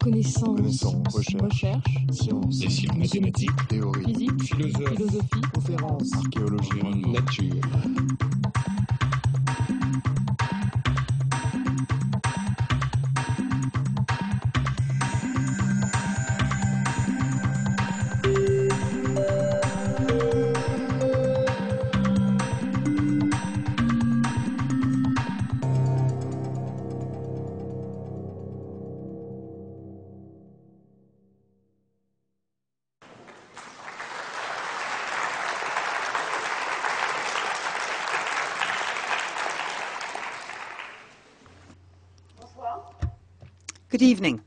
Connaissance, recherche, sciences, des sciences, mathématiques, théorie, physique, philosophie, conférence, archéologie, nature. Good evening.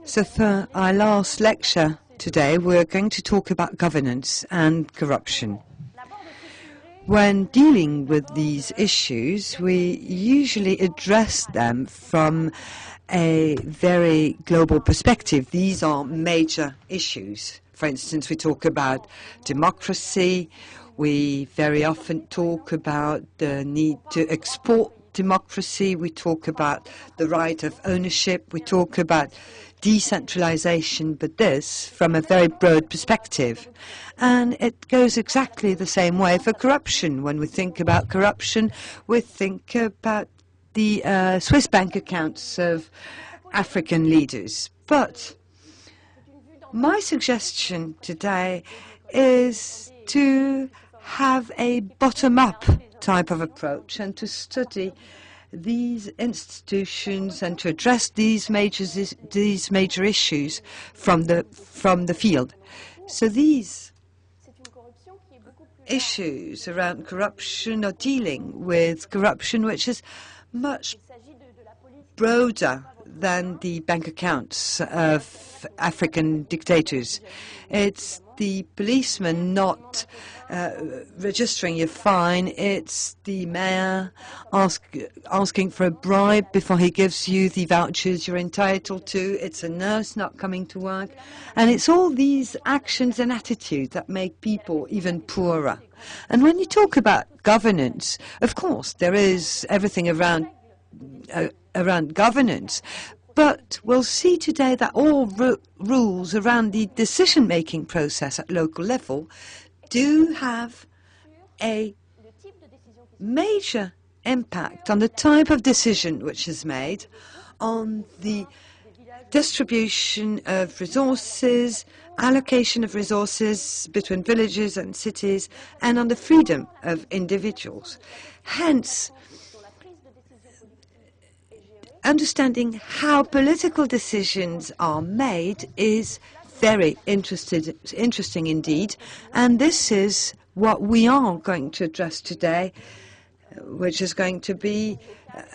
So for our last lecture today, we're going to talk about governance and corruption. When dealing with these issues, we usually address them from a very global perspective. These are major issues. For instance, we talk about democracy. We very often talk about the need to export democracy. We talk about the right of ownership. We talk about decentralization, but this from a very broad perspective. And it goes exactly the same way for corruption. When we think about corruption, we think about the Swiss bank accounts of African leaders. But my suggestion today is to have a bottom-up type of approach and to study these institutions and to address these major issues from the field. So these issues around corruption are dealing with corruption which is much broader than the bank accounts of African dictators. It's the policeman not registering your fine. It's the mayor asking for a bribe before he gives you the vouchers you're entitled to. It's a nurse not coming to work. And it's all these actions and attitudes that make people even poorer. And when you talk about governance, of course, there is everything around governance. But we'll see today that all rules around the decision-making process at local level do have a major impact on the type of decision which is made, on the distribution of resources, allocation of resources between villages and cities, and on the freedom of individuals. Hence, understanding how political decisions are made is very interesting indeed, and this is what we are going to address today, which is going to be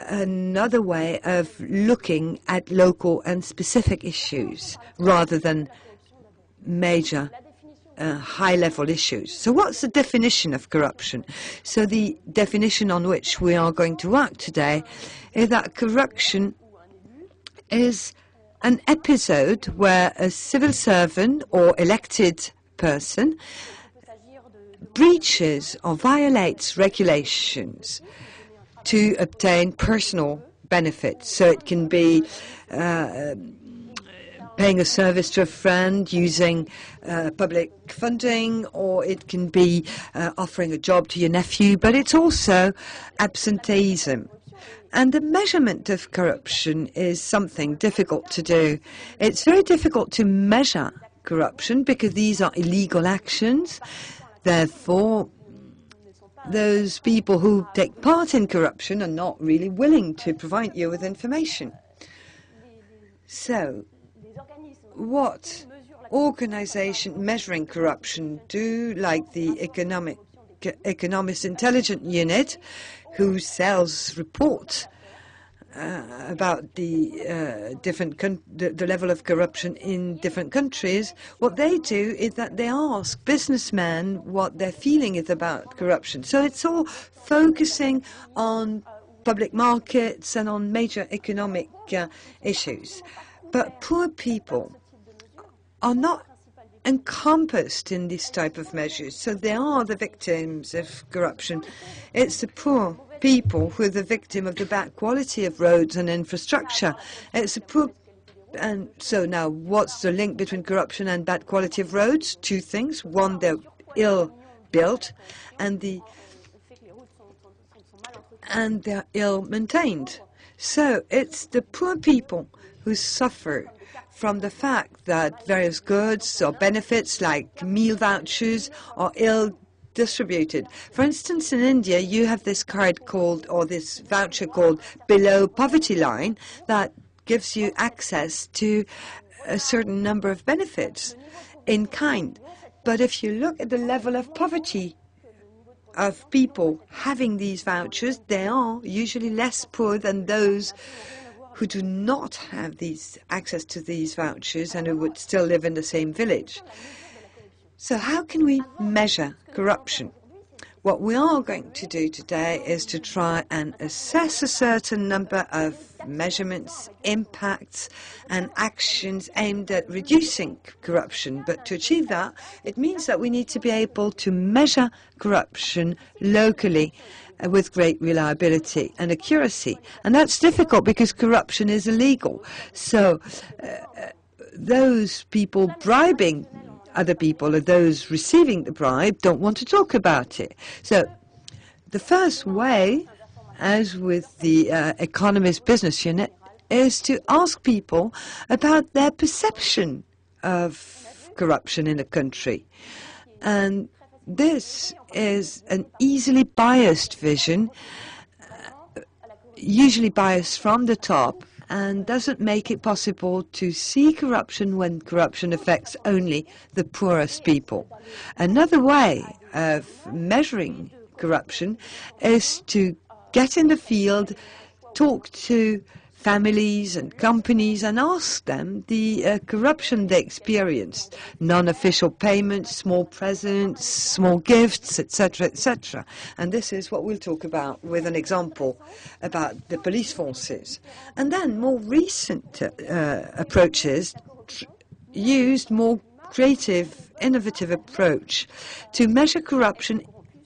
another way of looking at local and specific issues rather than major high-level issues. So what's the definition of corruption? So the definition on which we are going to work today is that corruption is an episode where a civil servant or elected person breaches or violates regulations to obtain personal benefits. So it can be paying a service to a friend using public funding, or it can be offering a job to your nephew, but it's also absenteeism. And the measurement of corruption is something difficult to do. It's very difficult to measure corruption because these are illegal actions. Therefore, those people who take part in corruption are not really willing to provide you with information. So, what organizations measuring corruption do, like the Economist Intelligence Unit, who sells reports about the level of corruption in different countries, what they do is that they ask businessmen what their feeling is about corruption. So it's all focusing on public markets and on major economic issues. But poor people are not encompassed in this type of measures, so they are the victims of corruption. It's the poor people who are the victim of the bad quality of roads and infrastructure. It's the poor And so now, what's the link between corruption and bad quality of roads? Two things. One, they're ill-built, and they're ill-maintained. So it's the poor people who suffer from the fact that various goods or benefits like meal vouchers are ill-distributed. For instance, in India, you have this card called, or this voucher called below poverty line that gives you access to a certain number of benefits in kind. But if you look at the level of poverty of people having these vouchers, they are usually less poor than those who do not have access to these vouchers and who would still live in the same village. So how can we measure corruption? What we are going to do today is to try and assess a certain number of measurements, impacts, and actions aimed at reducing corruption. But to achieve that, it means that we need to be able to measure corruption locally with great reliability and accuracy. And that's difficult because corruption is illegal. So those people bribing other people or those receiving the bribe don't want to talk about it. So the first way, as with the Economist business unit, is to ask people about their perception of corruption in a country. And this is an easily biased vision, usually biased from the top, and doesn't make it possible to see corruption when corruption affects only the poorest people. Another way of measuring corruption is to get in the field, talk to families and companies and ask them the corruption they experienced, non-official payments, small presents, small gifts, etc., etc. And this is what we'll talk about with an example about the police forces. And then more recent approaches used more creative, innovative approach to measure corruption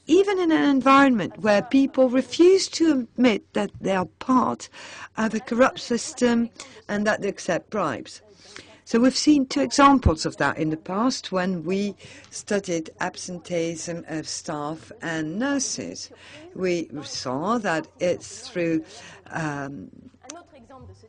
even in an environment where people refuse to admit that they are part of a corrupt system and that they accept bribes. So we've seen two examples of that in the past when we studied absenteeism of staff and nurses. We saw that it's through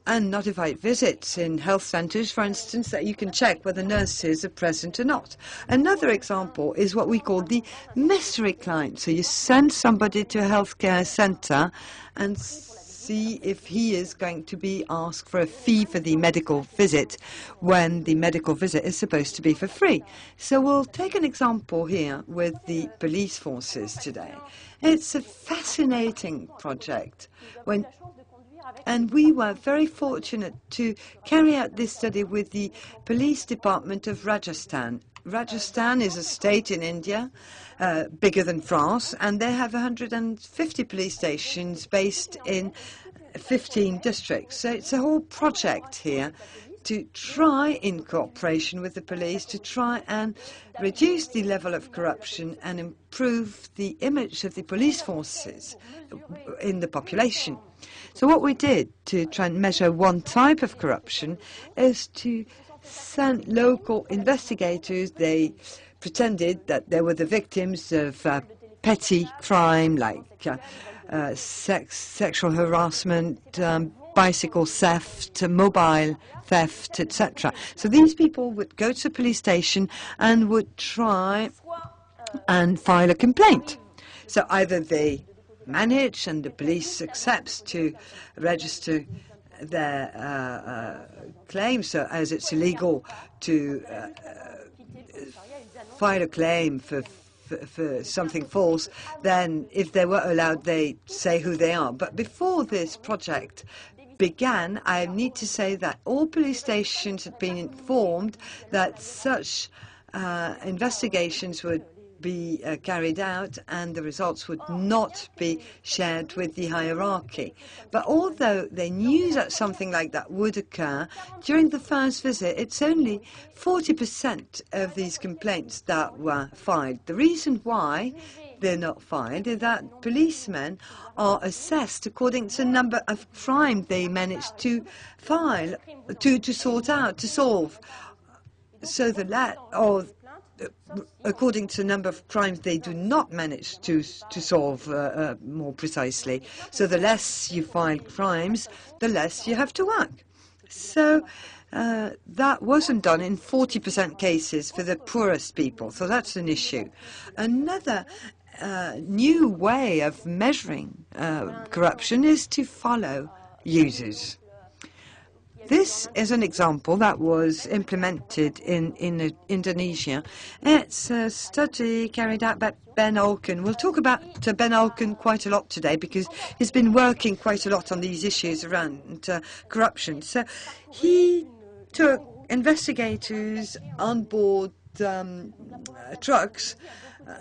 unnotified visits in health centers, for instance, that you can check whether nurses are present or not. Another example is what we call the mystery client. So you send somebody to a healthcare center and see if he is going to be asked for a fee for the medical visit when the medical visit is supposed to be for free. So we'll take an example here with the police forces today. It's a fascinating project. And we were very fortunate to carry out this study with the police department of Rajasthan. Rajasthan is a state in India, bigger than France, and they have 150 police stations based in 15 districts. So it's a whole project here to try, in cooperation with the police, to try and reduce the level of corruption and improve the image of the police forces in the population. So what we did to try and measure one type of corruption is to send local investigators. They pretended that they were the victims of petty crime like sexual harassment, bicycle theft, mobile theft, etc. So these people would go to a police station and would try and file a complaint. So either they manage and the police accepts to register their claims, so as it's illegal to file a claim for something false, then if they were allowed, they say who they are. But before this project began, I need to say that all police stations had been informed that such investigations would be carried out, and the results would not be shared with the hierarchy. But although they knew that something like that would occur, during the first visit, it's only 40% of these complaints that were filed. The reason why they're not filed is that policemen are assessed according to the number of crimes they managed to file, to sort out, to solve. So according to the number of crimes they do not manage to solve more precisely. So the less you find crimes, the less you have to work. So that wasn't done in 40% cases for the poorest people. So that's an issue. Another new way of measuring corruption is to follow users. This is an example that was implemented in Indonesia. It's a study carried out by Ben Olken. We'll talk about Ben Olken quite a lot today because he's been working quite a lot on these issues around corruption. So he took investigators on board trucks,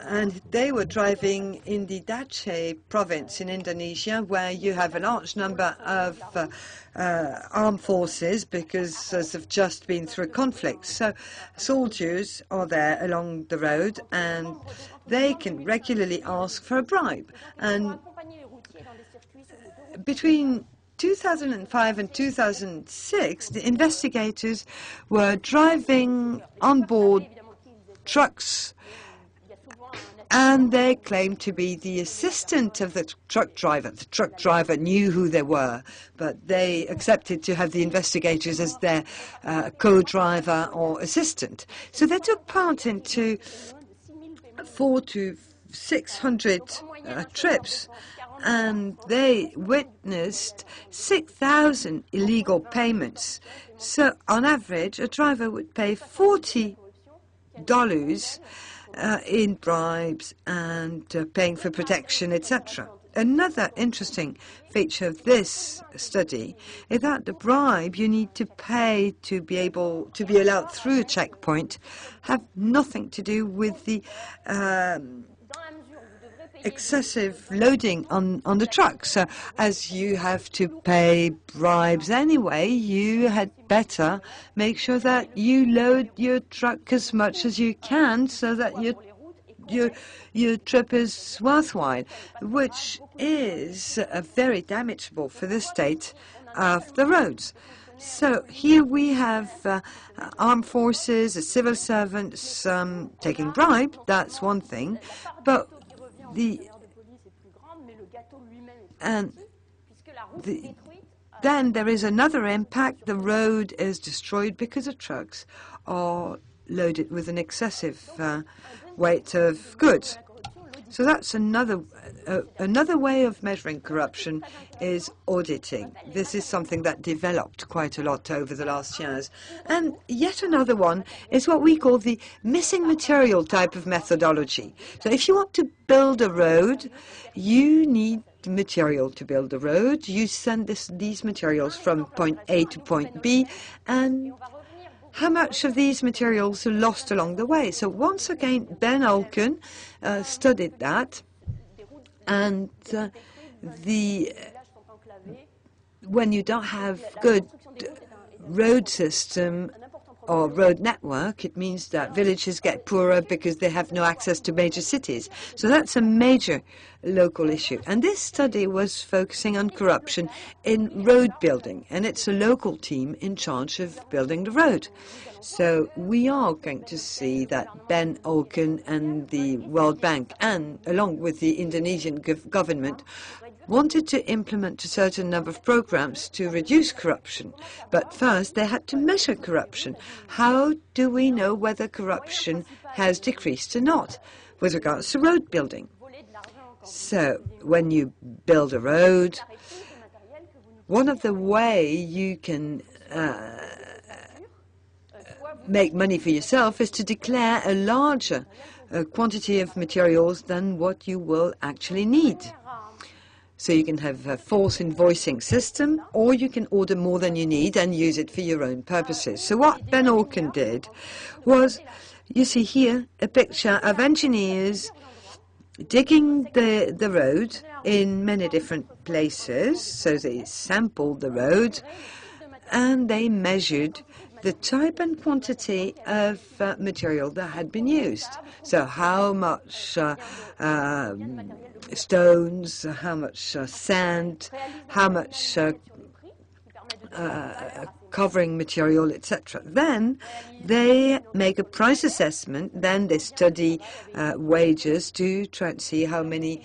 and they were driving in the Aceh province in Indonesia, where you have a large number of armed forces because they've just been through a conflict. So soldiers are there along the road, and they can regularly ask for a bribe. And between 2005 and 2006, the investigators were driving on board trucks, and they claimed to be the assistant of the truck driver. The truck driver knew who they were, but they accepted to have the investigators as their co-driver or assistant. So they took part into 400 to 600 trips, and they witnessed 6,000 illegal payments. So on average, a driver would pay $40 in bribes and paying for protection, etc. Another interesting feature of this study is that the bribe you need to pay to be able to be allowed through a checkpoint have nothing to do with the excessive loading on the truck. So as you have to pay bribes anyway, you had better make sure that you load your truck as much as you can so that your trip is worthwhile, which is very damageable for the state of the roads. So here we have armed forces, civil servants taking bribe. That's one thing, but then there is another impact. The road is destroyed because the trucks are loaded with an excessive weight of goods. So that's another way of measuring corruption is auditing. This is something that developed quite a lot over the last years. And yet another one is what we call the missing material type of methodology. So if you want to build a road, you need material to build the road. You send these materials from point A to point B, and how much of these materials are lost along the way? So once again, Ben Olken studied that, and when you don't have good road system or road network, it means that villages get poorer because they have no access to major cities. So that's a major local issue. And this study was focusing on corruption in road building, and it's a local team in charge of building the road. So we are going to see that Ben Olken and the World Bank, and along with the Indonesian government, wanted to implement a certain number of programs to reduce corruption. But first, they had to measure corruption. How do we know whether corruption has decreased or not with regards to road building? So when you build a road, one of the ways you can make money for yourself is to declare a larger quantity of materials than what you will actually need. So you can have a false invoicing system, or you can order more than you need and use it for your own purposes. So what Ben Olken did was You see here a picture of engineers digging the road in many different places. So they sampled the road and they measured the type and quantity of material that had been used. So how much stones, how much sand, how much covering material, etc. Then they make a price assessment. Then they study wages to try and see how many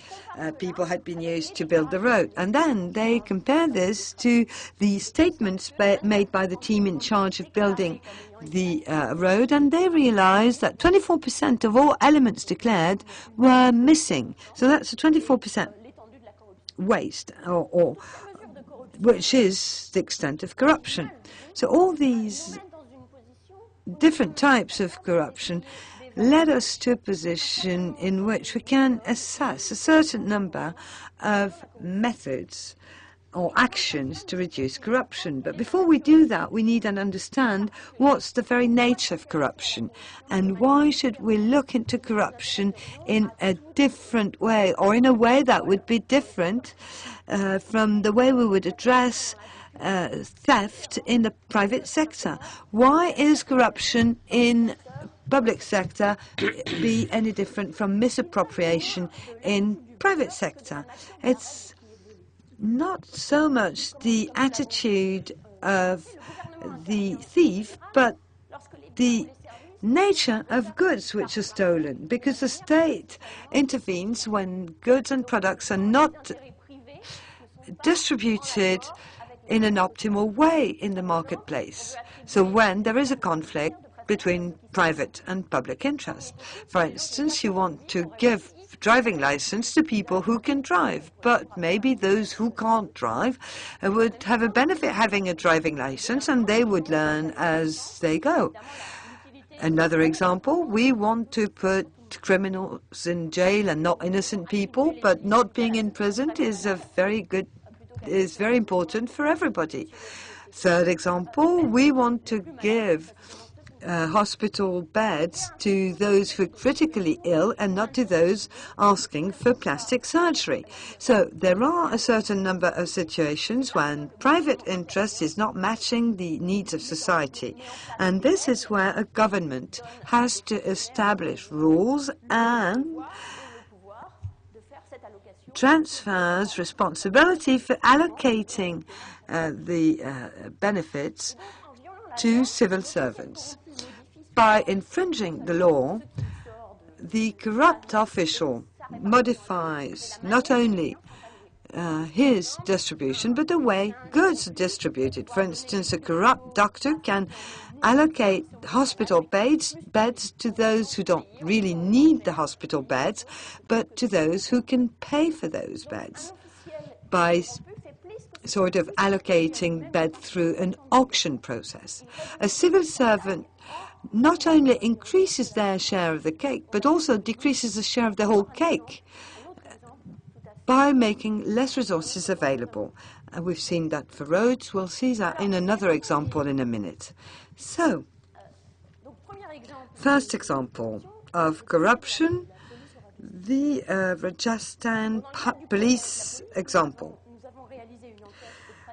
people had been used to build the road. And then they compare this to the statements made by the team in charge of building the road, and they realized that 24% of all elements declared were missing. So that's a 24% waste, or which is the extent of corruption. So all these different types of corruption led us to a position in which we can assess a certain number of methods or actions to reduce corruption. But before we do that, we need to understand what's the very nature of corruption and why should we look into corruption in a different way, or in a way that would be different from the way we would address theft in the private sector. Why is corruption in public sector be any different from misappropriation in private sector? It's not so much the attitude of the thief, but the nature of goods which are stolen, because the state intervenes when goods and products are not distributed in an optimal way in the marketplace. So when there is a conflict between private and public interest. For instance, you want to give driving license to people who can drive, but maybe those who can't drive would have a benefit having a driving license, and they would learn as they go. Another example, we want to put criminals in jail and not innocent people, but not being in prison is very important for everybody. Third example, we want to give hospital beds to those who are critically ill and not to those asking for plastic surgery. So there are a certain number of situations when private interest is not matching the needs of society. And this is where a government has to establish rules and transfers responsibility for allocating the benefits to civil servants. By infringing the law, the corrupt official modifies not only his distribution, but the way goods are distributed. For instance, a corrupt doctor can allocate hospital beds to those who don't really need the hospital beds, but to those who can pay for those beds by sort of allocating bed through an auction process. A civil servant not only increases their share of the cake, but also decreases the share of the whole cake by making less resources available. And we've seen that for roads. We'll see that in another example in a minute. So, first example of corruption, the Rajasthan police example.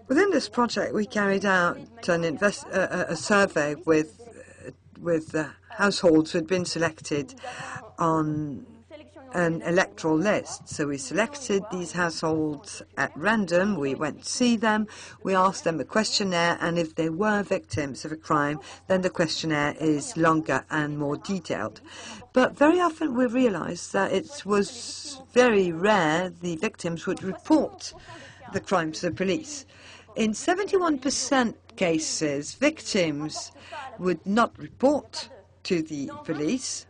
Within this project, we carried out a survey with households who had been selected on an electoral list. So we selected these households at random. We went to see them. We asked them a questionnaire, and if they were victims of a crime, then the questionnaire is longer and more detailed. But very often we realized that it was very rare the victims would report the crime to the police. In 71% cases, victims would not report to the police.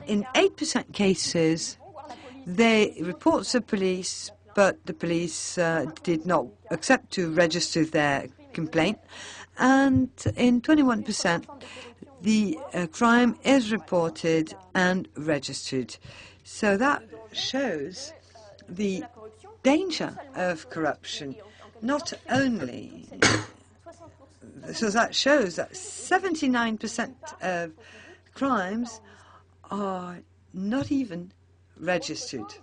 In 8% cases, they report to the police, but the police did not accept to register their complaint. And in 21%, the crime is reported and registered. So that shows the danger of corruption. Not only, so that shows that 79% of crimes are not even registered.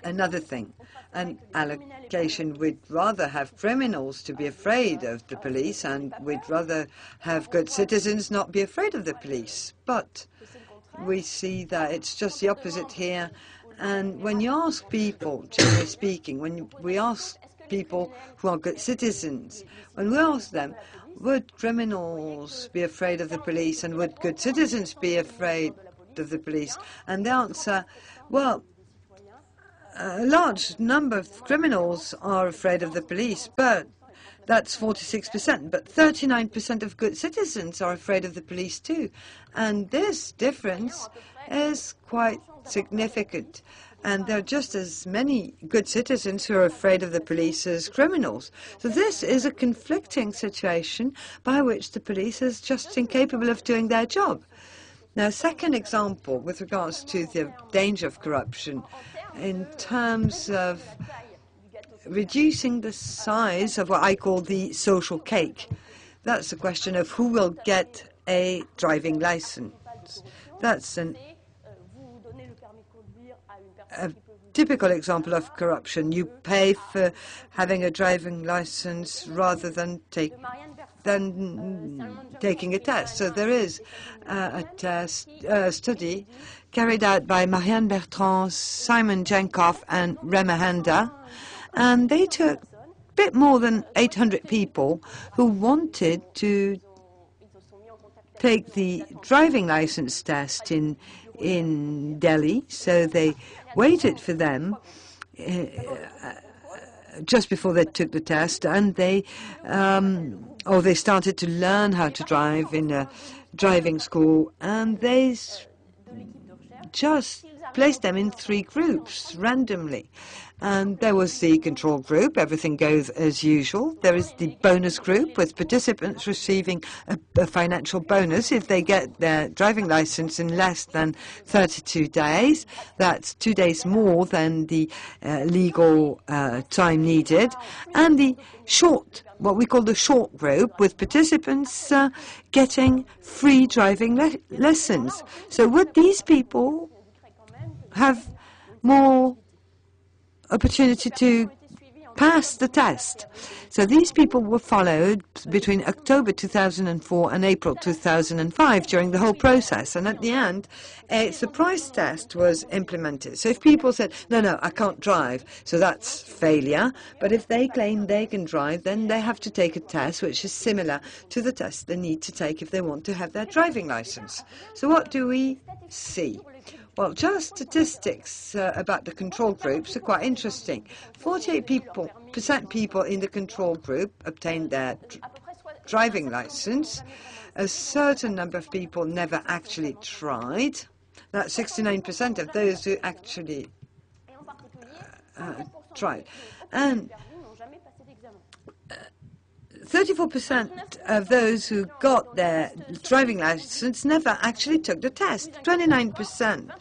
Another thing, an allocation, we'd rather have criminals to be afraid of the police, and we'd rather have good citizens not be afraid of the police. But we see that it's just the opposite here. And when you ask people, generally speaking, when we ask people who are good citizens, when we ask them, would criminals be afraid of the police and would good citizens be afraid of the police? And the answer, well, a large number of criminals are afraid of the police, but that's 46%. But 39% of good citizens are afraid of the police too. And this difference is quite significant. And there are just as many good citizens who are afraid of the police as criminals. So this is a conflicting situation by which the police is just incapable of doing their job. Now, second example with regards to the danger of corruption, in terms of reducing the size of what I call the social cake. That's a question of who will get a driving license. That's a typical example of corruption. You pay for having a driving license rather than taking a test. So there is a study carried out by Marianne Bertrand, Simon Jenkoff, and Rema Handa, and they took a bit more than 800 people who wanted to take the driving license test in Delhi. So they waited for them just before they took the test, and they started to learn how to drive in a driving school, and they just placed them in 3 groups randomly. And there was the control group, everything goes as usual. There is the bonus group with participants receiving a financial bonus if they get their driving license in less than 32 days. That's 2 days more than the legal time needed. And the short, what we call the short group, with participants getting free driving lessons. So would these people have more opportunity to pass the test? So these people were followed between October 2004 and April 2005 during the whole process. And at the end, a surprise test was implemented. So if people said, no, I can't drive, so that's failure. But if they claim they can drive, then they have to take a test which is similar to the test they need to take if they want to have their driving license. So what do we see? Well, just statistics about the control groups are quite interesting. 48% people in the control group obtained their driving license. A certain number of people never actually tried. That's 69% of those who actually tried. And 34% of those who got their driving license never actually took the test. 29%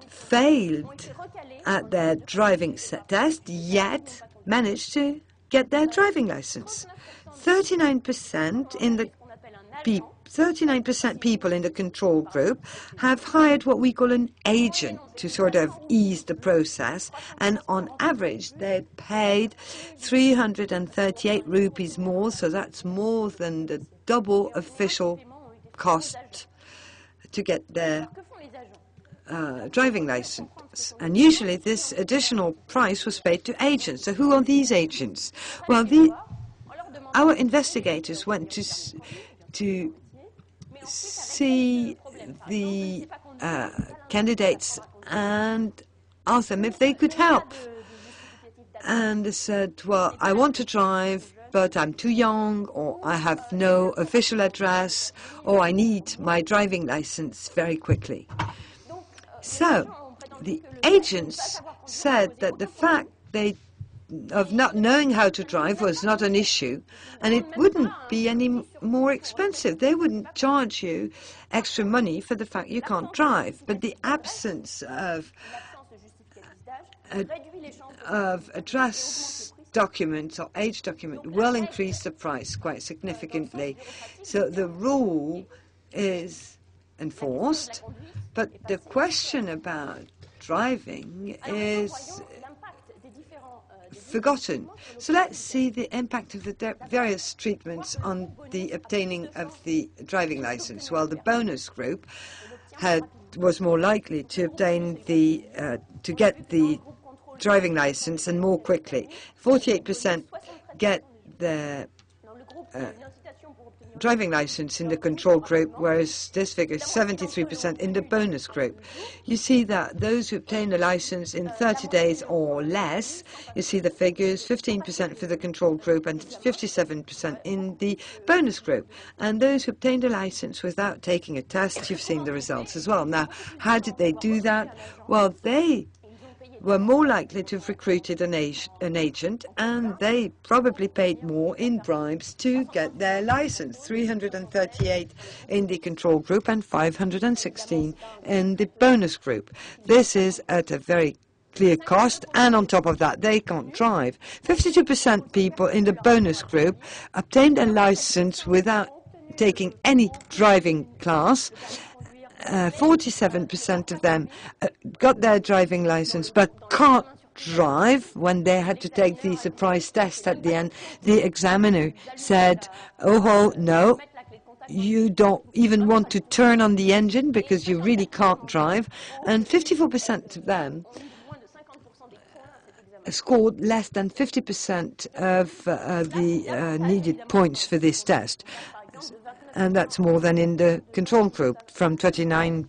failed at their driving test, yet managed to get their driving license. 39% people in the control group have hired what we call an agent to sort of ease the process, and on average they paid 338 rupees more, so that's more than the double official cost to get their driving license. And usually this additional price was paid to agents. So who are these agents? Well, our investigators went to see the candidates and asked them if they could help. And they said, well, I want to drive, but I'm too young, or I have no official address, or I need my driving license very quickly. So the agents said that the fact of not knowing how to drive was not an issue, and it wouldn't be any more expensive. They wouldn't charge you extra money for the fact you can't drive. But the absence of address documents or age document will increase the price quite significantly. So the rule is enforced, but the question about driving is forgotten. So let's see the impact of the various treatments on the obtaining of the driving license. Well, the bonus group was more likely to obtain to get the driving license and more quickly. 48% get the driving license in the control group, whereas this figure is 73% in the bonus group. You see that those who obtain a license in 30 days or less, you see the figures, 15% for the control group and 57% in the bonus group. And those who obtained a license without taking a test, you've seen the results as well. Now, how did they do that? Well, they were more likely to have recruited an agent, and they probably paid more in bribes to get their license, 338 in the control group and 516 in the bonus group. This is at a very clear cost, and on top of that, they can't drive. 52% people in the bonus group obtained a license without taking any driving class. 47% of them got their driving license but can't drive. When they had to take the surprise test at the end, the examiner said, oh, no, you don't even want to turn on the engine because you really can't drive. And 54% of them scored less than 50% of the needed points for this test. And that's more than in the control group, from 29%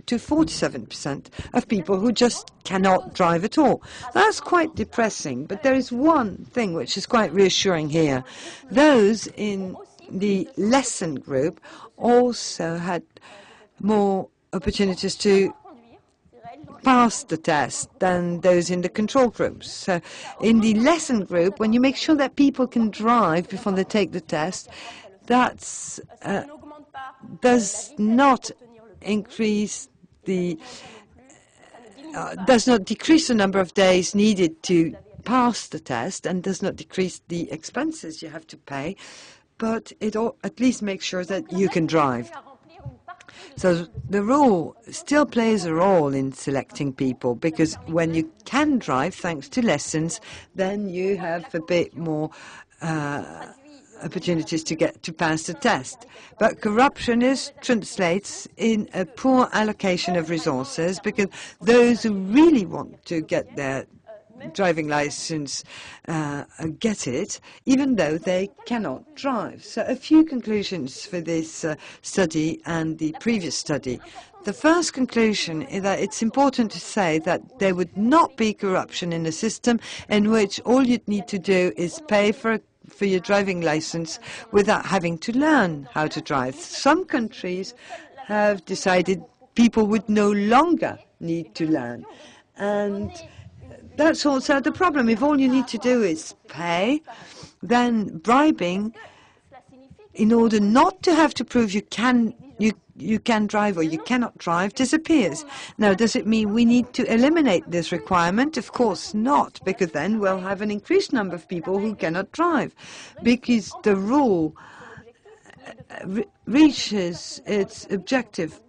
to 47% of people who just cannot drive at all. That's quite depressing, but there is one thing which is quite reassuring here. Those in the lesson group also had more opportunities to pass the test than those in the control groups. So in the lesson group, when you make sure that people can drive before they take the test, that does not increase does not decrease the number of days needed to pass the test, and does not decrease the expenses you have to pay, but it at least makes sure that you can drive. So the rule still plays a role in selecting people, because when you can drive, thanks to lessons, then you have a bit more opportunities to pass the test. But corruption translates in a poor allocation of resources, because those who really want to get their driving license get it, even though they cannot drive. So a few conclusions for this study and the previous study. The first conclusion is that it's important to say that there would not be corruption in a system in which all you'd need to do is pay for your driving license without having to learn how to drive. Some countries have decided people would no longer need to learn. And that's also the problem. If all you need to do is pay, then bribing, in order not to have to prove you can drive or you cannot drive, disappears. Now, does it mean we need to eliminate this requirement? Of course not, because then we'll have an increased number of people who cannot drive, because the rule reaches its objective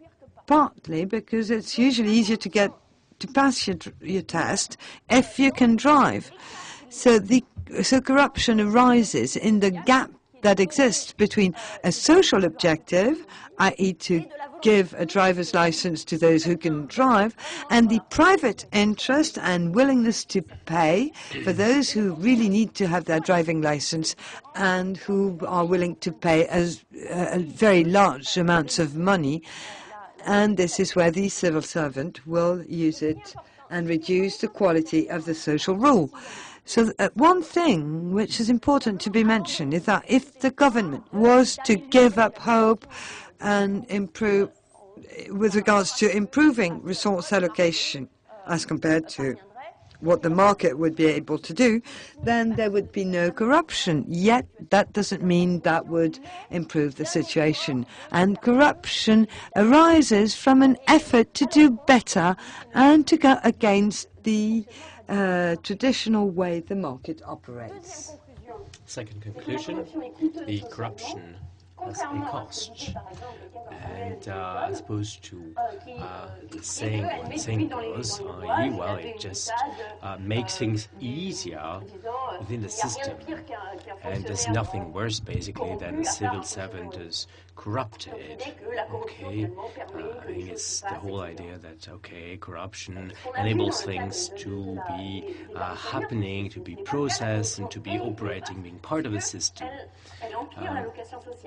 partly because it's usually easier to pass your test if you can drive. So corruption arises in the gap that exists between a social objective, i.e. to give a driver's license to those who can drive, and the private interest and willingness to pay for those who really need to have their driving license and who are willing to pay very large amounts of money. And this is where the civil servant will use it and reduce the quality of the social rule. So one thing which is important to be mentioned is that if the government was to give up hope and improve with regards to improving resource allocation as compared to what the market would be able to do, then there would be no corruption. Yet that doesn't mean that would improve the situation. And corruption arises from an effort to do better and to go against the traditional way the market operates. Second conclusion, the corruption has a cost. And as opposed to saying what the saying goes, i.e., well, it just makes things easier within the system. And there's nothing worse, basically, than a civil servant is corrupted. Okay, I mean, it's the whole idea that, okay, corruption enables things to be happening, to be processed, and to be operating, being part of a system.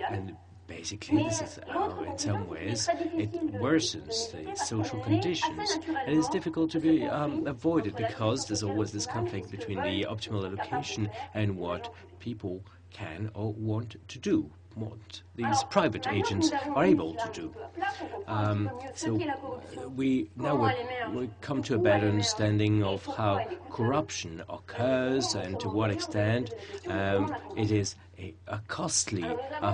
And basically, this is, in some ways, it worsens the social conditions. And it's difficult to be avoided because there's always this conflict between the optimal allocation and what people can or want to do, what these private agents are able to do. So we come to a better understanding of how corruption occurs and to what extent it is a costly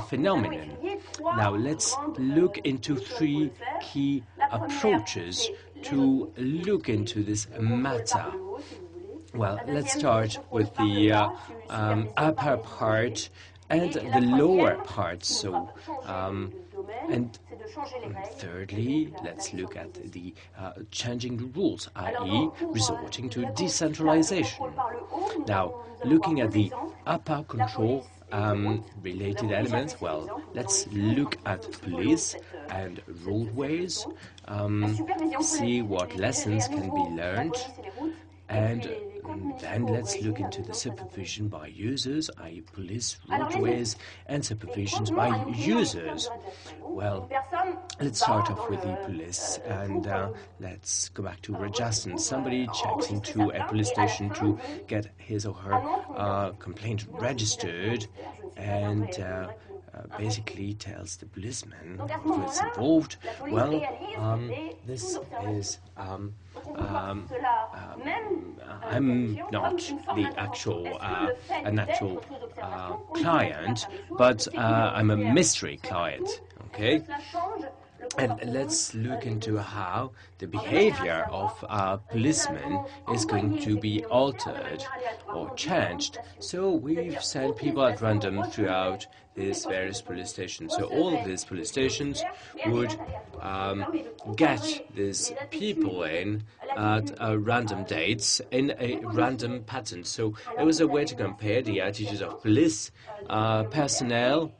phenomenon. Now let's look into three key approaches to look into this matter. Well, let's start with the upper part and the lower part. So, and thirdly, let's look at the changing the rules, i.e., resorting to decentralization. Now, looking at the upper control related elements, well, let's look at police and roadways, see what lessons can be learned, and then let's look into the supervision by users, i.e. police, roadways, and supervisions by users. Well, let's start off with the police, and let's go back to Rajasthan. Somebody checks into a police station to get his or her complaint registered, and basically tells the policeman who is involved, well, this is I'm not the actual an actual client, but I'm a mystery client. Okay. And let's look into how the behavior of policemen is going to be altered or changed. So we've sent people at random throughout these various police stations. So all of these police stations would get these people in at random dates in a random pattern. So it was a way to compare the attitudes of police personnel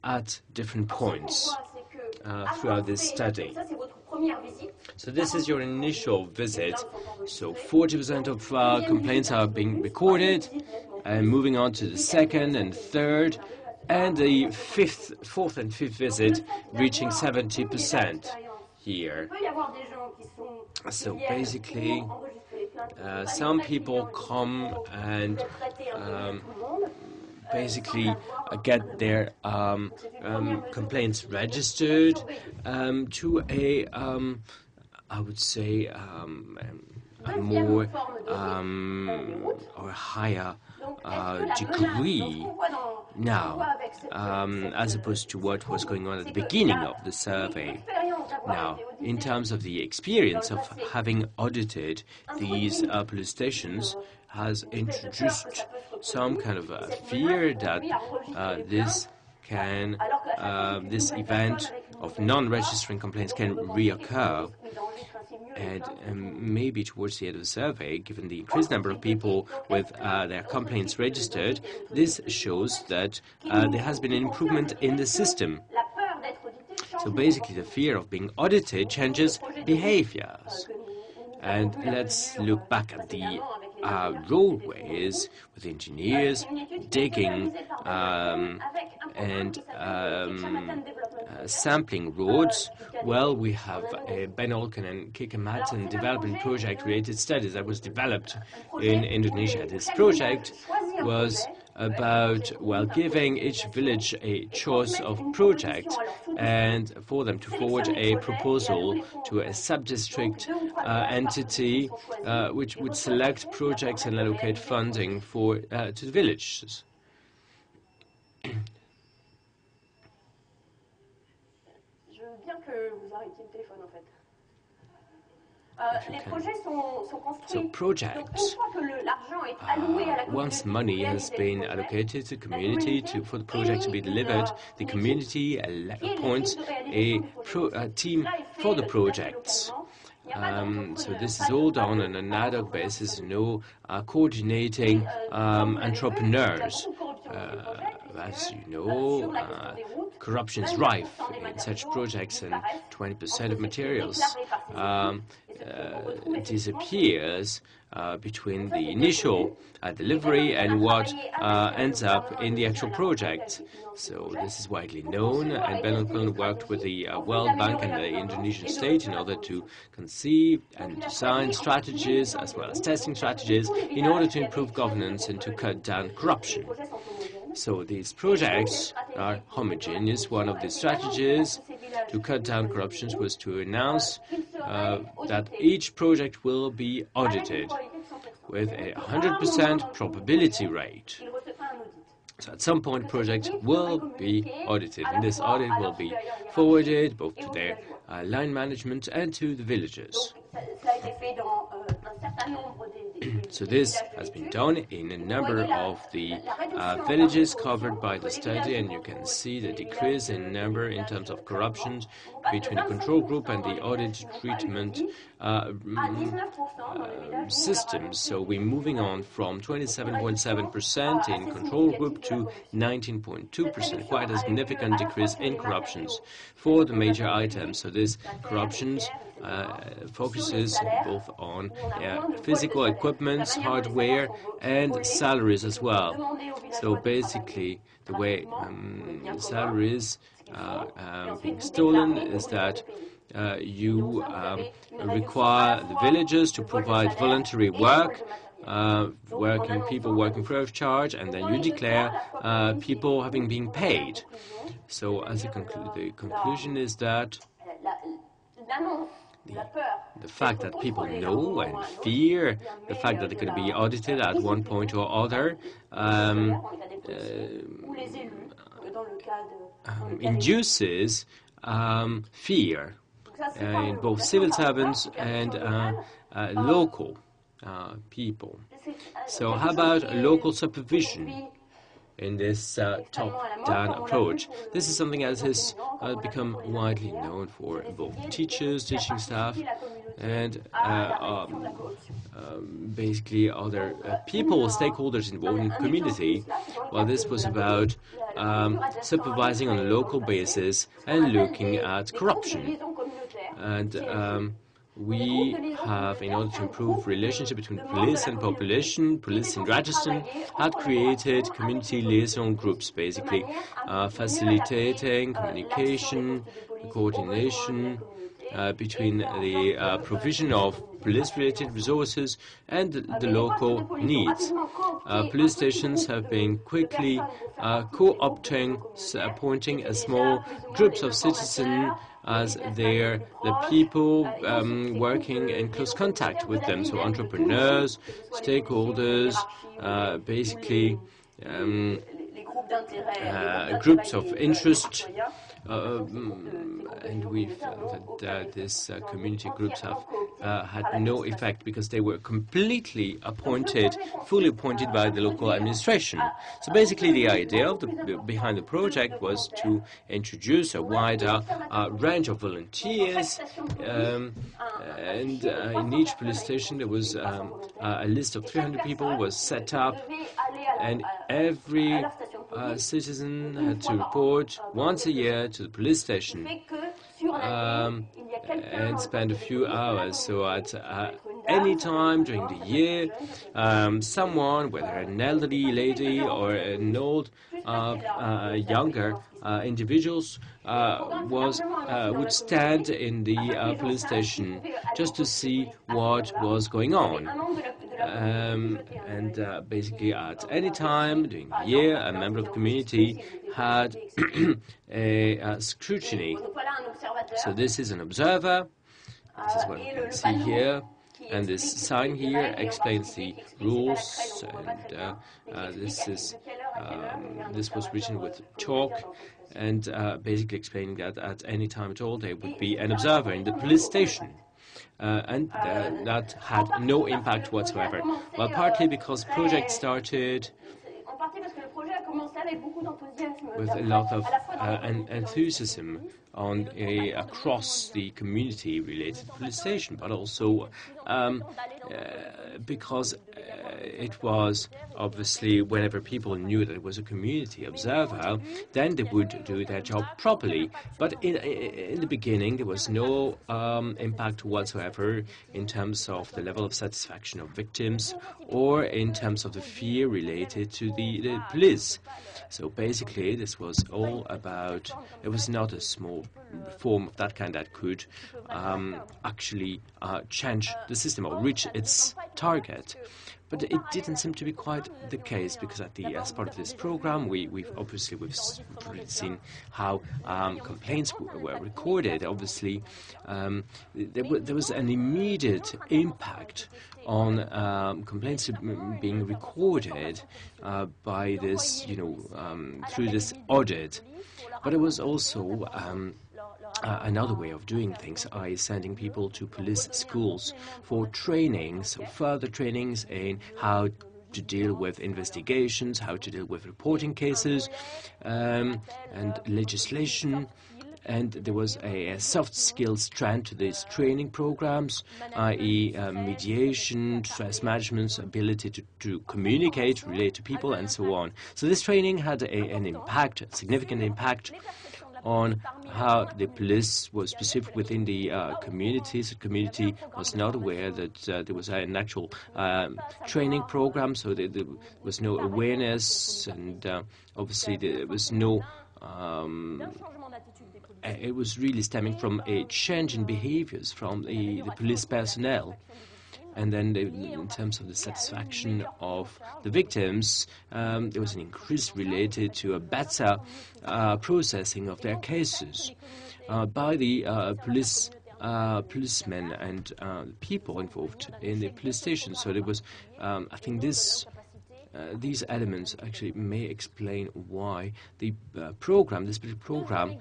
at different points throughout this study. So this is your initial visit. So 40% of complaints are being recorded, and moving on to the second and third, and the fourth and fifth visit reaching 70% here. So basically, some people come and basically get their complaints registered to a, I would say, a more or higher degree now, as opposed to what was going on at the beginning of the survey. Now, in terms of the experience of having audited these police stations, has introduced some kind of a fear that this event of non-registering complaints can reoccur. And maybe towards the end of the survey, given the increased number of people with their complaints registered, this shows that there has been an improvement in the system. So basically, the fear of being audited changes behaviors. And let's look back at the roadways with engineers digging and sampling roads. Well, we have a Ben Olken and Kikamaten development project related studies that was developed in Indonesia. This project was about, well, giving each village a choice of project and for them to forward a proposal to a sub-district entity which would select projects and allocate funding for to the villages. So projects, once money has been allocated to the community for the project to be delivered, the community appoints a team for the projects. So this is all done on an ad hoc basis, coordinating entrepreneurs. As you know, corruption is rife in such projects, and 20% of materials disappears between the initial delivery and what ends up in the actual project. So this is widely known, and Benelcon worked with the World Bank and the Indonesian state in order to conceive and design strategies as well as testing strategies in order to improve governance and to cut down corruption. So these projects are homogeneous. One of the strategies to cut down corruption was to announce that each project will be audited with a 100% probability rate. So at some point, projects will be audited, and this audit will be forwarded both to their line management and to the villagers. So this has been done in a number of the villages covered by the study, and you can see the decrease in number in terms of corruption between the control group and the audit treatment systems. So we're moving on from 27.7% in control group to 19.2%, quite a significant decrease in corruptions for the major items. So this corruptions focuses both on physical equipment, hardware, and salaries as well. So basically, the way salaries are being stolen is that you require the villagers to provide voluntary work, people working free of charge, and then you declare people having been paid. So as the conclusion is that the fact that people know and fear the fact that they're going to be audited at one point or other induces fear in both civil servants and local people. So how about local supervision in this top-down approach? This is something that has become widely known for both teachers, teaching staff, and basically other people, stakeholders involved in the community. Well, this was about supervising on a local basis and looking at corruption. And we have, in order to improve relationship between police and population, police in Rajasthan had created community liaison groups, basically facilitating communication, coordination between the provision of police-related resources and the local needs. Police stations have been quickly co-opting, appointing small groups of citizens as they're the people working in close contact with them, so entrepreneurs, stakeholders, basically groups of interest. And we found that these community groups have had no effect because they were completely appointed, fully appointed by the local administration. So basically the idea behind the project was to introduce a wider range of volunteers, and in each police station there was a list of 300 people was set up, and every citizen had to report once a year to the police station and spend a few hours. So at any time during the year, someone, whether an elderly lady or an old, younger individuals, would stand in the police station just to see what was going on. And basically at any time during the year, a member of the community had a scrutiny. So this is an observer. This is what you can see here. And this sign here explains the rules. And this was written with chalk, and basically explaining that at any time at all there would be an observer in the police station. and that had no impact whatsoever. Well, partly because the project started with a lot of enthusiasm across the community related to police station, but also because it was obviously whenever people knew that it was a community observer, then they would do their job properly. But in the beginning, there was no impact whatsoever in terms of the level of satisfaction of victims or in terms of the fear related to the police. So basically, this was all about, it was not a small reform of that kind that could actually change the system or reach its target. But it didn't seem to be quite the case, because as part of this program, we've really seen how complaints were recorded. Obviously, there was an immediate impact on complaints being recorded by this, through this audit. But it was also another way of doing things, i.e. sending people to police schools for trainings, so further trainings in how to deal with investigations, how to deal with reporting cases, and legislation. And there was a soft skills strand to these training programs, i.e. mediation, stress management, ability to communicate, relate to people, and so on. So this training had an impact, a significant impact, on how the police was perceived within the communities. The community was not aware that there was an actual training program, so there was no awareness, and obviously there was no... it was really stemming from a change in behaviors from the police personnel. And then in terms of the satisfaction of the victims, there was an increase related to a better processing of their cases by the policemen and people involved in the police station. So there was, I think these elements actually may explain why the program, this particular program,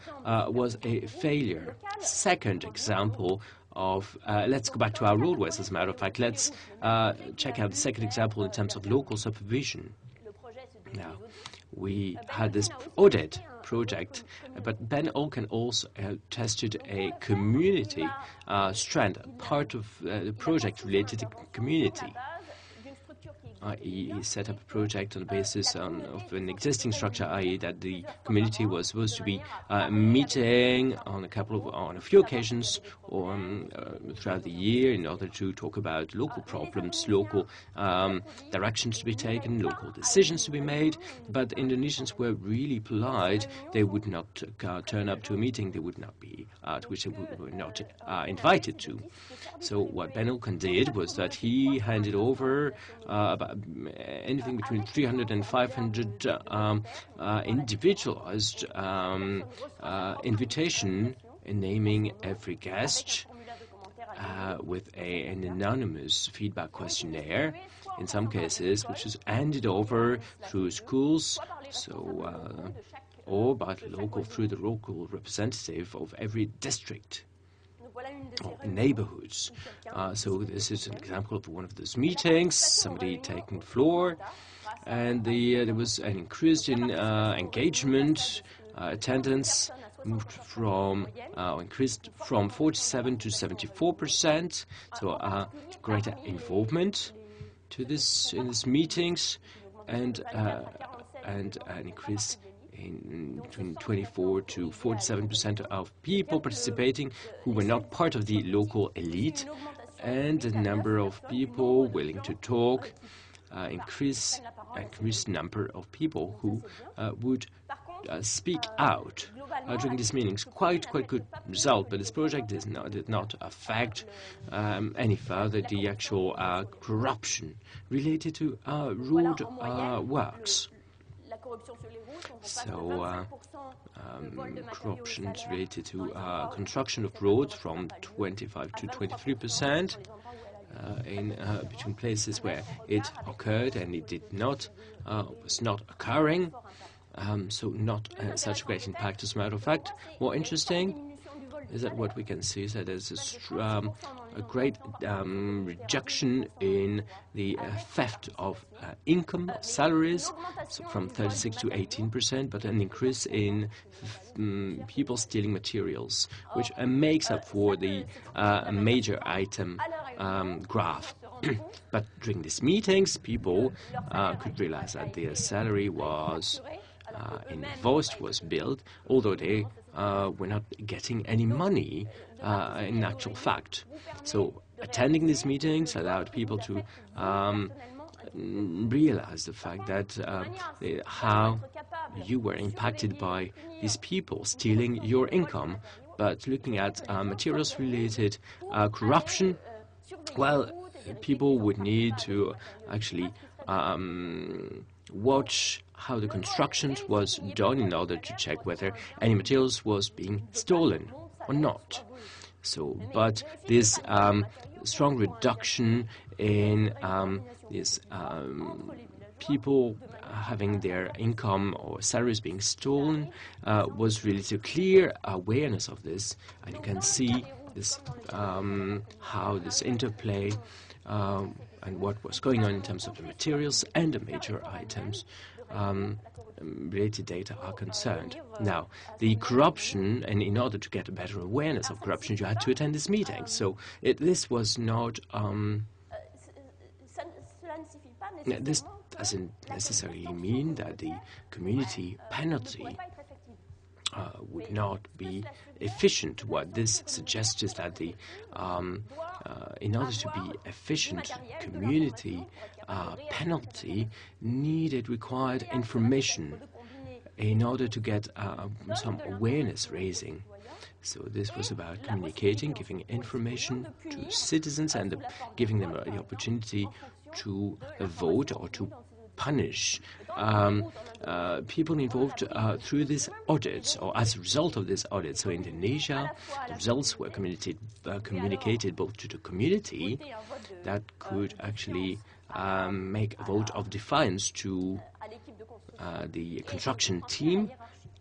was a failure. Second example of, let's go back to our roadways, as a matter of fact. Let's check out the second example in terms of local supervision. Now, we had this audit project, but Ben Olken also tested a community strand, part of the project related to community. He set up a project on the basis of an existing structure, i.e. that the community was supposed to be meeting on a few occasions or throughout the year in order to talk about local problems, local directions to be taken, local decisions to be made. But Indonesians were really polite. They would not turn up to a meeting. They would not be to which they were not invited to. So what Ben Olken did was that he handed over about anything between 300 and 500 individualized invitation, naming every guest with an anonymous feedback questionnaire, in some cases, which is handed over through schools, or by through the local representative of every district or neighborhoods. So this is an example of one of those meetings, somebody taking the floor, and there was an increase in engagement, attendance increased from 47 to 74%, so greater involvement in these meetings, and an increase in between 24 to 47% of people participating who were not part of the local elite, and the number of people willing to talk increased number of people who would speak out during these meetings. Quite good result, but this project did not affect any further the actual corruption related to road works. So corruption related to construction of roads from 25 to 23% in between places where it occurred and it was not occurring. So not such a great impact, as a matter of fact. More interesting, is that what we can see is that there's a great reduction in the theft of income, salaries, so from 36 to 18%, but an increase in people stealing materials, which makes up for the major item graph. But during these meetings, people could realize that their salary was invoiced, was billed, although they were not getting any money in actual fact. So attending these meetings allowed people to realize the fact that how you were impacted by these people stealing your income. But looking at materials-related corruption, well, people would need to actually watch how the construction was done in order to check whether any materials was being stolen or not. So, but this strong reduction in this people having their income or salaries being stolen was really a clear awareness of this, and you can see this how this interplay and what was going on in terms of the materials and the major items related data are concerned. Now, the corruption, and in order to get a better awareness of corruption, you had to attend this meeting. So this was not. This doesn't necessarily mean that the community penalty would not be efficient. What this suggests is that the in order to be efficient, community penalty required information in order to get some awareness raising. So this was about communicating, giving information to citizens, and giving them the opportunity to vote or to punish people involved through this audit or as a result of this audit. So in Indonesia, the results were communicated both to the community that could actually make a vote of defiance to the construction team,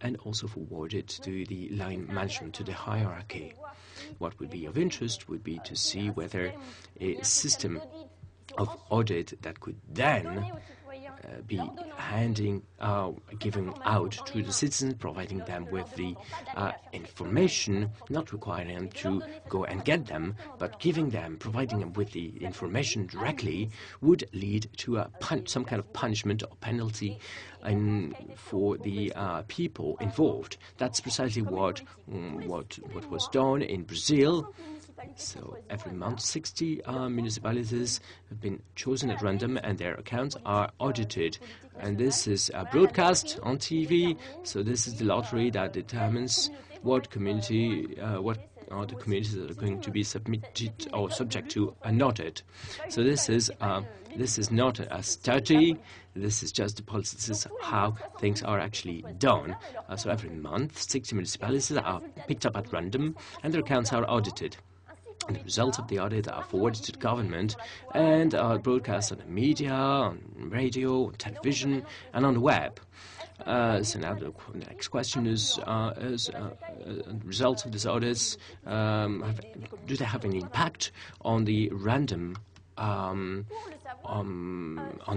and also forwarded to the line management, to the hierarchy. What would be of interest would be to see whether a system of audit that could then be giving out to the citizens, providing them with the information, not requiring them to go and get them, but providing them with the information directly, would lead to some kind of punishment or penalty for the people involved. That's precisely what was done in Brazil. So every month, 60 municipalities have been chosen at random, and their accounts are audited. And this is broadcast on TV. So this is the lottery that determines what community, what are the communities that are going to be submitted or subject to an audit. So this is not a study. This is just the policy. This is how things are actually done. So every month, 60 municipalities are picked up at random, and their accounts are audited. And the results of the audit are forwarded to the government and are broadcast on the media, on radio, on television, and on the web. So now the next question is results of these audits, do they have any impact on the random on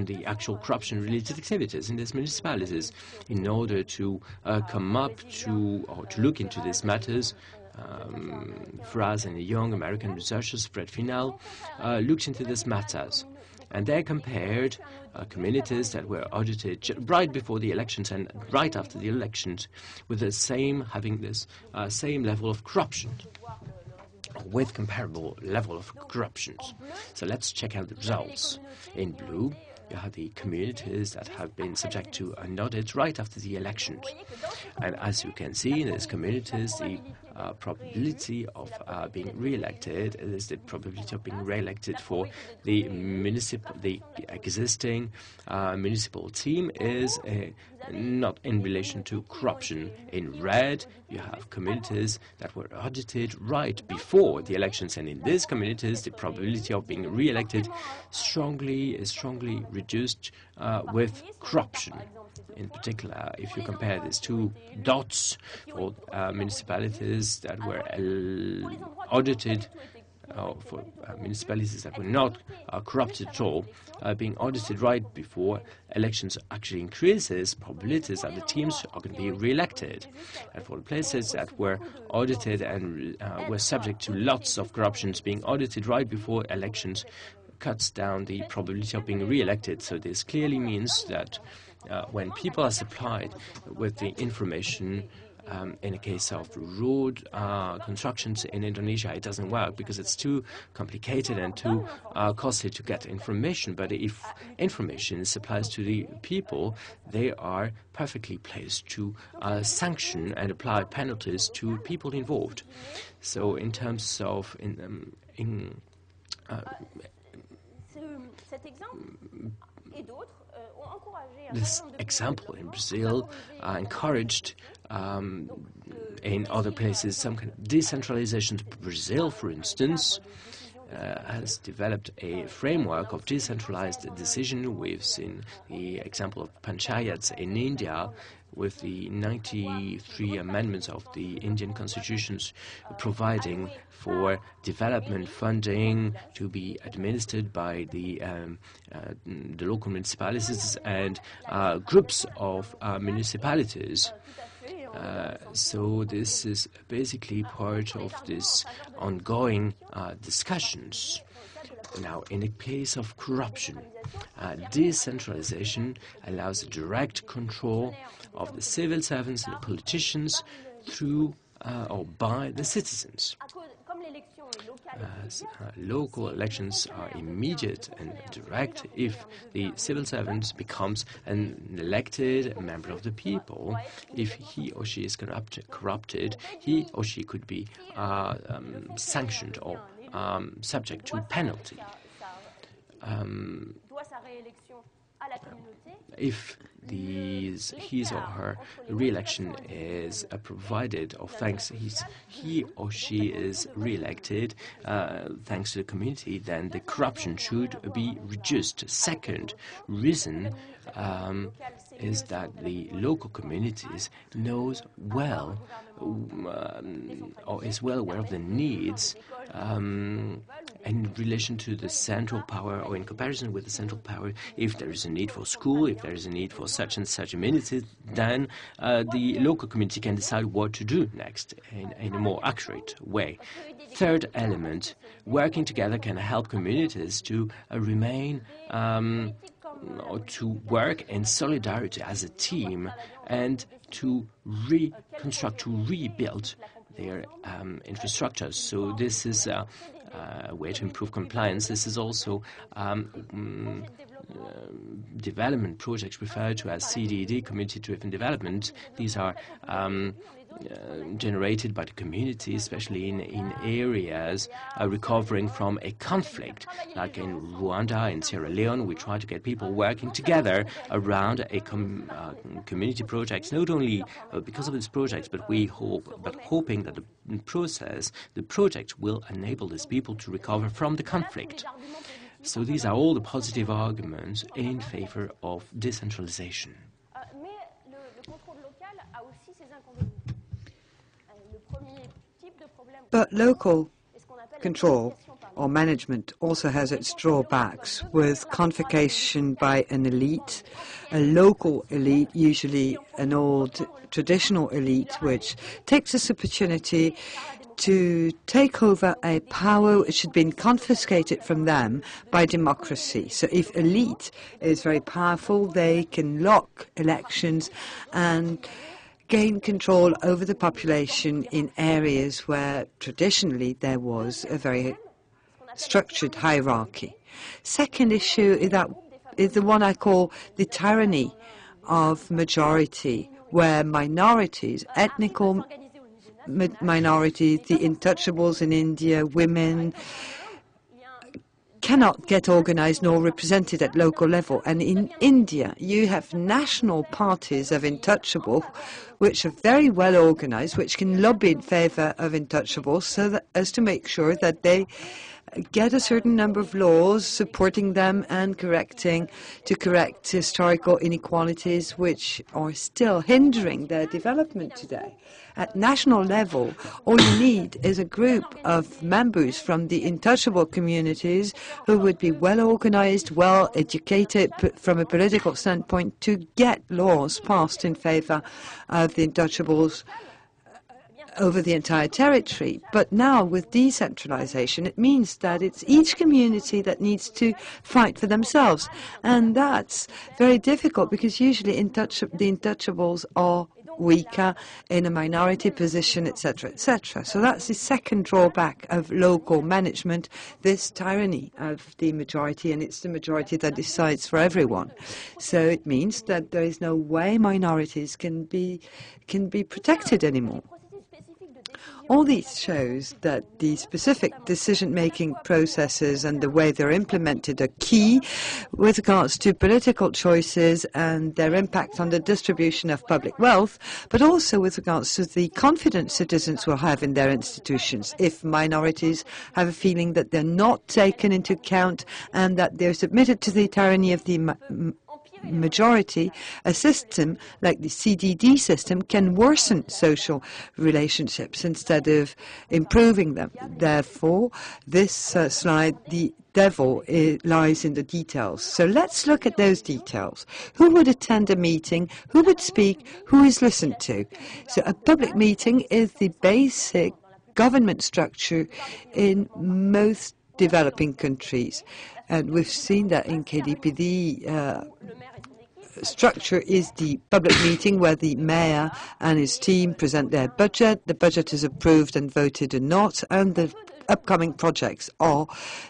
the actual corruption-related activities in these municipalities? In order to come up to or to look into these matters, Fraz and a young American researcher, Fred Final, looked into these matters. And they compared communities that were audited right before the elections and right after the elections with having this same level of corruption, with comparable level of corruption. So let's check out the results. In blue, you have the communities that have been subject to an audit right after the elections. And as you can see, in these communities, the probability of being re-elected is the probability of being re-elected for the existing municipal team is not in relation to corruption. In red, you have communities that were audited right before the elections, and in these communities, the probability of being re-elected is strongly reduced with corruption. In particular, if you compare these two dots for municipalities that were audited, for municipalities that were not corrupted at all, being audited right before elections actually increases probabilities that the teams are going to be re-elected. And for the places that were audited and were subject to lots of corruptions, being audited right before elections cuts down the probability of being re-elected. So this clearly means that when people are supplied with the information, in the case of road constructions in Indonesia, it doesn't work because it's too complicated and too costly to get information. But if information is supplied to the people, they are perfectly placed to sanction and apply penalties to people involved. So in terms of this example in Brazil encouraged in other places some kind of decentralization. Brazil, for instance, has developed a framework of decentralized decision. We've seen the example of panchayats in India, with the 93 amendments of the Indian constitutions providing for development funding to be administered by the local municipalities and groups of municipalities. So this is basically part of this ongoing discussions. Now, in the case of corruption, decentralization allows direct control of the civil servants and the politicians through or by the citizens. Local elections are immediate and direct. If the civil servant becomes an elected member of the people, if he or she is corrupted, he or she could be sanctioned or subject to penalty. If his or her re-election is provided, or thanks he or she is re-elected thanks to the community, then the corruption should be reduced. Second reason is that the local communities knows well or is well aware of the needs in relation to the central power, or in comparison with the central power. If there is a need for school, if there is a need for such and such amenities, then the local community can decide what to do next in a more accurate way. Third element, working together can help communities to remain or to work in solidarity as a team and to reconstruct, to rebuild their infrastructures. So this is a way to improve compliance. This is also development projects referred to as CDD, community-driven development. These are generated by the community, especially in areas recovering from a conflict, like in Rwanda, in Sierra Leone. We try to get people working together around a community projects, not only because of these projects, but hoping that the project will enable these people to recover from the conflict. So these are all the positive arguments in favor of decentralization. But local control or management also has its drawbacks, with confiscation by an elite, a local elite, usually an old traditional elite, which takes this opportunity to take over a power which had been confiscated from them by democracy. So if elite is very powerful, they can lock elections and gain control over the population in areas where traditionally there was a very structured hierarchy. Second issue is the one I call the tyranny of majority, where minorities, ethnical minorities, the untouchables in India, women, cannot get organized nor represented at local level. And in India, you have national parties of untouchable, which are very well organized, which can lobby in favor of untouchables so that, as to make sure that they get a certain number of laws supporting them and to correct historical inequalities which are still hindering their development today. At national level, all you need is a group of members from the untouchable communities who would be well organized, well educated from a political standpoint to get laws passed in favor of the untouchables over the entire territory. But now with decentralization, it means that it's each community that needs to fight for themselves. And that's very difficult because usually the untouchables are weaker, in a minority position, etc., etc. So that's the second drawback of local management, this tyranny of the majority, and it's the majority that decides for everyone. So it means that there is no way minorities can be protected anymore. All these shows that the specific decision-making processes and the way they're implemented are key with regards to political choices and their impact on the distribution of public wealth, but also with regards to the confidence citizens will have in their institutions. If minorities have a feeling that they're not taken into account and that they're submitted to the tyranny of the majority, a system like the CDD system can worsen social relationships instead of improving them. Therefore, this slide, the devil lies in the details. So let's look at those details. Who would attend a meeting? Who would speak? Who is listened to? So a public meeting is the basic government structure in most developing countries. And we've seen that in KDP. Structure is the public meeting where the mayor and his team present their budget. The budget is approved and voted or not, and the upcoming projects are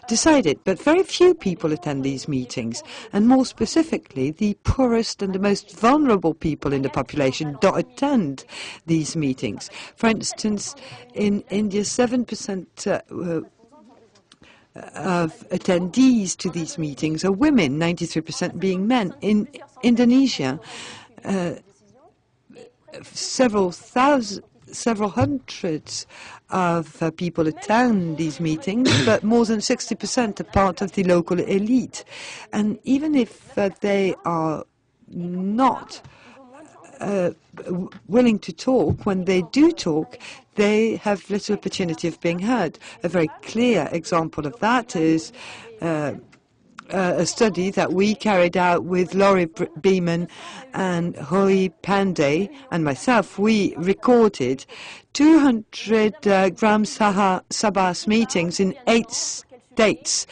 decided. But very few people attend these meetings, and more specifically, the poorest and the most vulnerable people in the population don't attend these meetings. For instance, in India, 7% of attendees to these meetings are women, 93% being men. In Indonesia, several hundreds of people attend these meetings, but more than 60% are part of the local elite. And even if they are not willing to talk, when they do talk, they have little opportunity of being heard. A very clear example of that is a study that we carried out with Laurie Beeman and Hoi Pandey and myself. We recorded 200 Gram Sabhas meetings in 8 states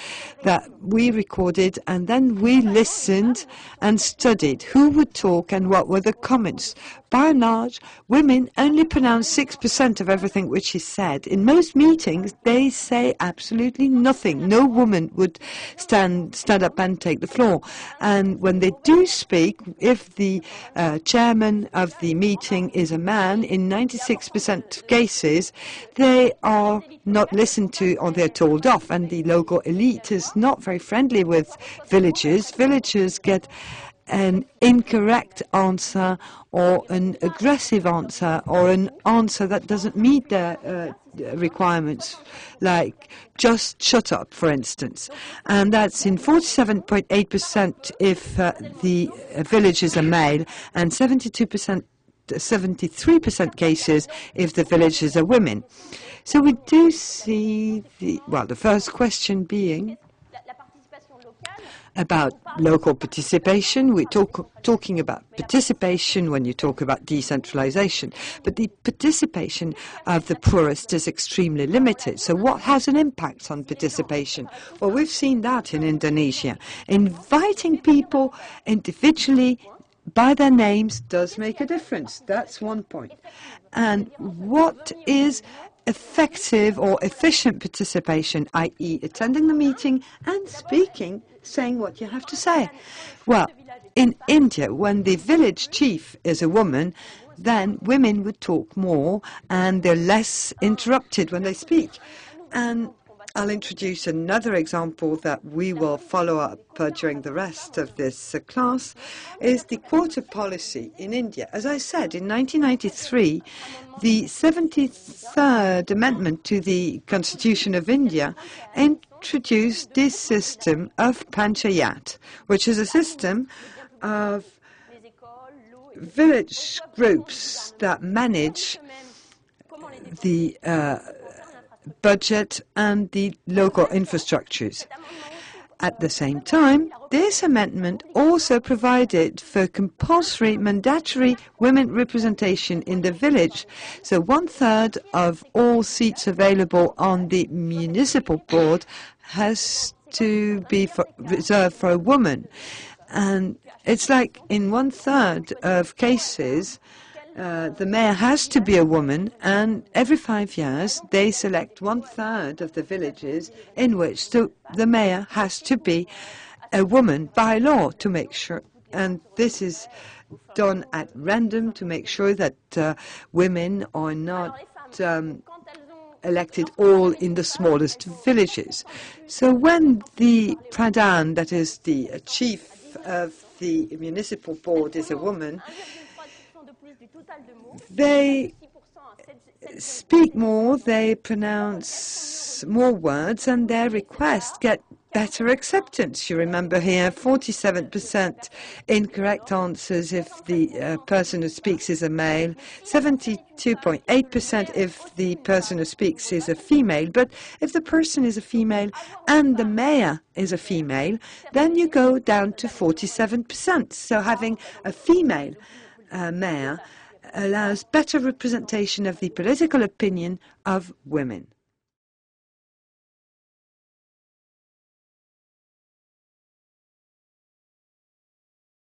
that we recorded, and then we listened and studied who would talk and what were the comments. By and large, women only pronounce 6% of everything which is said. In most meetings, they say absolutely nothing. No woman would stand up and take the floor. And when they do speak, if the chairman of the meeting is a man, in 96% of cases, they are not listened to or they're told off. And the local elite is not very friendly with villagers. Villagers get an incorrect answer or an aggressive answer or an answer that doesn't meet their requirements, like just shut up, for instance. And that's in 47.8% if the villagers are male, and 73% cases if the villagers are women. So we do see the first question being about local participation. We're talking about participation when you talk about decentralization, but the participation of the poorest is extremely limited. So what has an impact on participation? Well, we've seen that in Indonesia. Inviting people individually by their names does make a difference. That's one point. And what is effective or efficient participation, i.e. attending the meeting and speaking, saying what you have to say? Well, in India, when the village chief is a woman, then women would talk more and they're less interrupted when they speak. And I'll introduce another example that we will follow up during the rest of this class, is the quota policy in India. As I said, in 1993, the 73rd Amendment to the Constitution of India introduced this system of panchayat, which is a system of village groups that manage the budget and the local infrastructures. At the same time, this amendment also provided for compulsory mandatory women representation in the village. So 1/3 of all seats available on the municipal board has to be reserved for a woman. And it's like in 1/3 of cases, the mayor has to be a woman, and every 5 years they select 1/3 of the villages in which the mayor has to be a woman by law to make sure. And this is done at random to make sure that women are not elected all in the smallest villages. So when the pradhan, that is the chief of the municipal board, is a woman, they speak more, they pronounce more words, and their requests get better acceptance. You remember here 47% incorrect answers if the person who speaks is a male, 72.8% if the person who speaks is a female. But if the person is a female and the mayor is a female, then you go down to 47%. So having a female mayor allows better representation of the political opinion of women.